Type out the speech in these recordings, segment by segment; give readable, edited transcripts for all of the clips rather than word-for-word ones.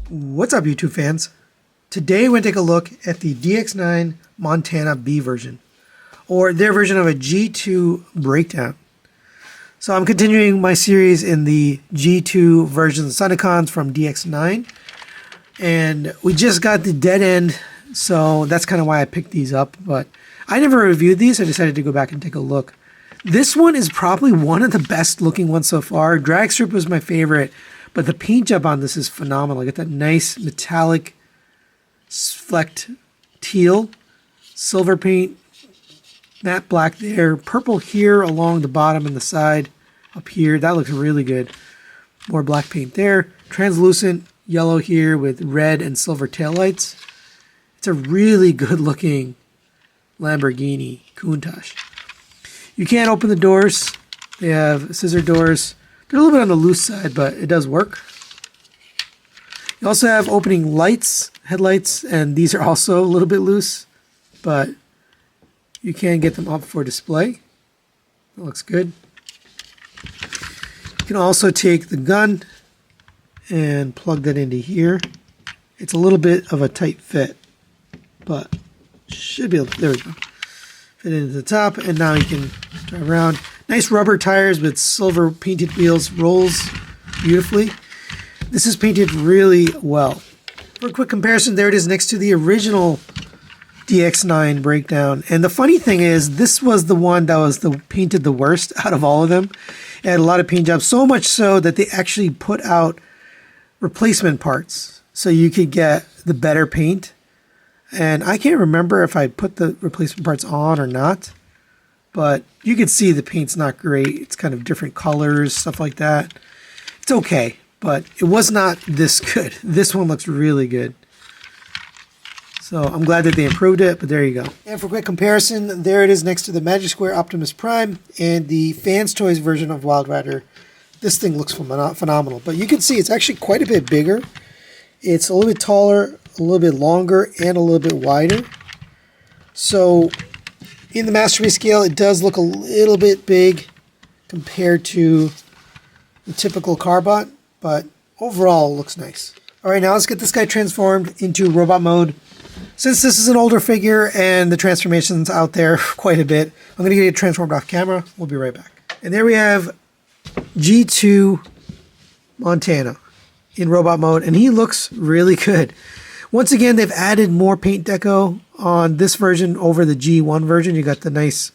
What's up, YouTube fans? Today we're going to take a look at the DX9 Montana B version, or their version of a G2 breakdown. So I'm continuing my series in the G2 versions of Sunicons from DX9, and we just got the dead end, so that's kind of why I picked these up, but I never reviewed these. I decided to go back and take a look. This one is probably one of the best looking ones so far. Drag Strip was my favorite, but the paint job on this is phenomenal. Get that nice metallic flecked teal, silver paint, matte black there, purple here along the bottom and the side up here. That looks really good. More black paint there. Translucent yellow here with red and silver taillights. It's a really good looking Lamborghini Countach. You can't open the doors. They have scissor doors. They're a little bit on the loose side, but it does work. You also have opening lights, headlights, and these are also a little bit loose, but you can get them up for display. That looks good. You can also take the gun and plug that into here. It's a little bit of a tight fit, but should be able to, there we go. Fit into the top, and now you can drive around. Nice rubber tires with silver painted wheels, rolls beautifully. This is painted really well. For a quick comparison, there it is next to the original DX9 breakdown. And the funny thing is, this was the one that was painted the worst out of all of them. It had a lot of paint jobs, so much so that they actually put out replacement parts so you could get the better paint. And I can't remember if I put the replacement parts on or not, but you can see the paint's not great. It's kind of different colors, stuff like that. It's okay, but it was not this good. This one looks really good. So I'm glad that they improved it, but there you go. And for quick comparison, there it is next to the Magic Square Optimus Prime and the Fans Toys version of Wild Rider. This thing looks phenomenal, but you can see it's actually quite a bit bigger. It's a little bit taller, a little bit longer, and a little bit wider. So in the Masterpiece scale, it does look a little bit big compared to the typical Carbot, but overall it looks nice. All right, now let's get this guy transformed into robot mode. Since this is an older figure and the transformation's out there quite a bit, I'm going to get it transformed off camera. We'll be right back. And there we have G2 Montana in robot mode, and he looks really good. Once again, they've added more paint deco on this version over the G1 version. You got the nice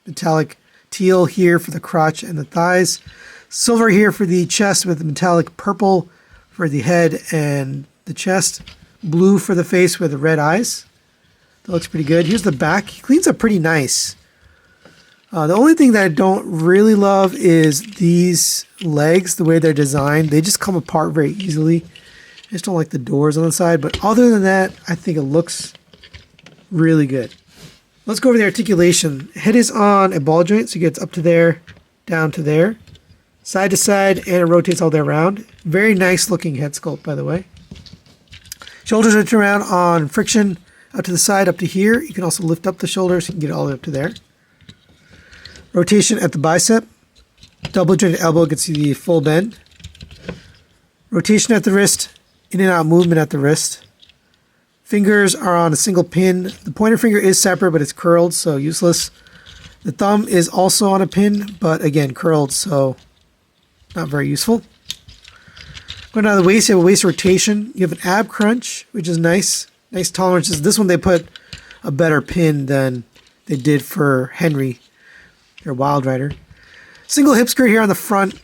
metallic teal here for the crotch and the thighs, silver here for the chest with the metallic purple for the head and the chest, blue for the face with the red eyes. That looks pretty good. Here's the back. He cleans up pretty nice. The only thing that I don't really love is these legs, the way they're designed. They just come apart very easily. I just don't like the doors on the side, but other than that, I think it looks really good. Let's go over the articulation. Head is on a ball joint, so it gets up to there, down to there, side to side, and it rotates all the way around. Very nice looking head sculpt, by the way. Shoulders are turned around on friction, up to the side, up to here. You can also lift up the shoulders, you can get it all the way up to there. Rotation at the bicep. Double jointed elbow gets you the full bend. Rotation at the wrist. In and out movement at the wrist. Fingers are on a single pin. The pointer finger is separate, but it's curled, so useless. The thumb is also on a pin, but again, curled, so not very useful. Going down the waist, you have a waist rotation. You have an ab crunch, which is nice. Nice tolerances. This one they put a better pin than they did for Henry, their Wild Rider. Single hip skirt here on the front.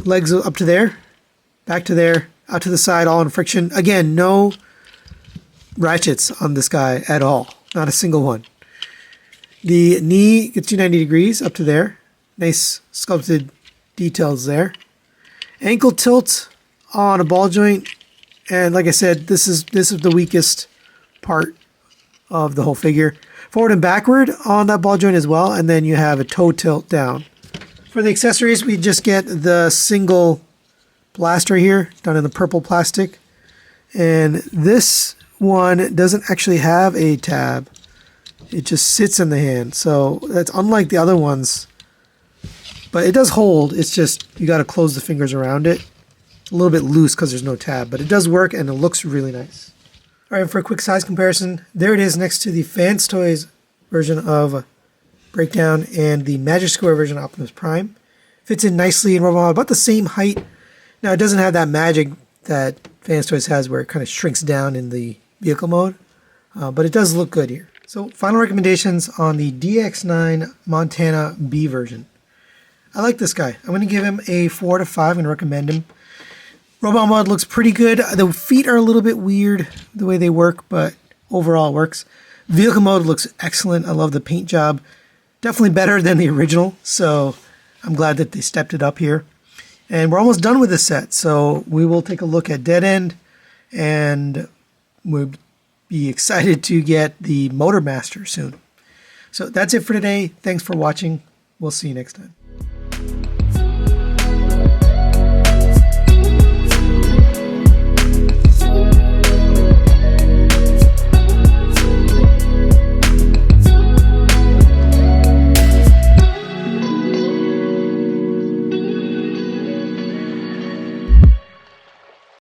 Legs up to there, back to there, out to the side, all in friction. Again, no ratchets on this guy at all. Not a single one. The knee gets you 90 degrees up to there. Nice sculpted details there. Ankle tilt on a ball joint. And like I said, this is the weakest part of the whole figure. Forward and backward on that ball joint as well. And then you have a toe tilt down. For the accessories, we just get the single blaster here, done in the purple plastic. And this one doesn't actually have a tab. It just sits in the hand. So that's unlike the other ones. But it does hold. It's just you got to close the fingers around it. a little bit loose because there's no tab, but it does work and it looks really nice. All right, for a quick size comparison, there it is next to the Fans Toys version of Breakdown and the Magic Square version of Optimus Prime. Fits in nicely in Robot Mod, about the same height. Now, it doesn't have that magic that Fans Toys has where it kind of shrinks down in the vehicle mode, but it does look good here. So, final recommendations on the DX9 Montana B version. I like this guy. I'm going to give him a 4 to 5 and recommend him. Robot Mod looks pretty good. The feet are a little bit weird the way they work, but overall it works. Vehicle mode looks excellent. I love the paint job. Definitely better than the original, so I'm glad that they stepped it up here. And we're almost done with this set, so we will take a look at Dead End, and we'll be excited to get the Motor Master soon. So that's it for today. Thanks for watching. We'll see you next time.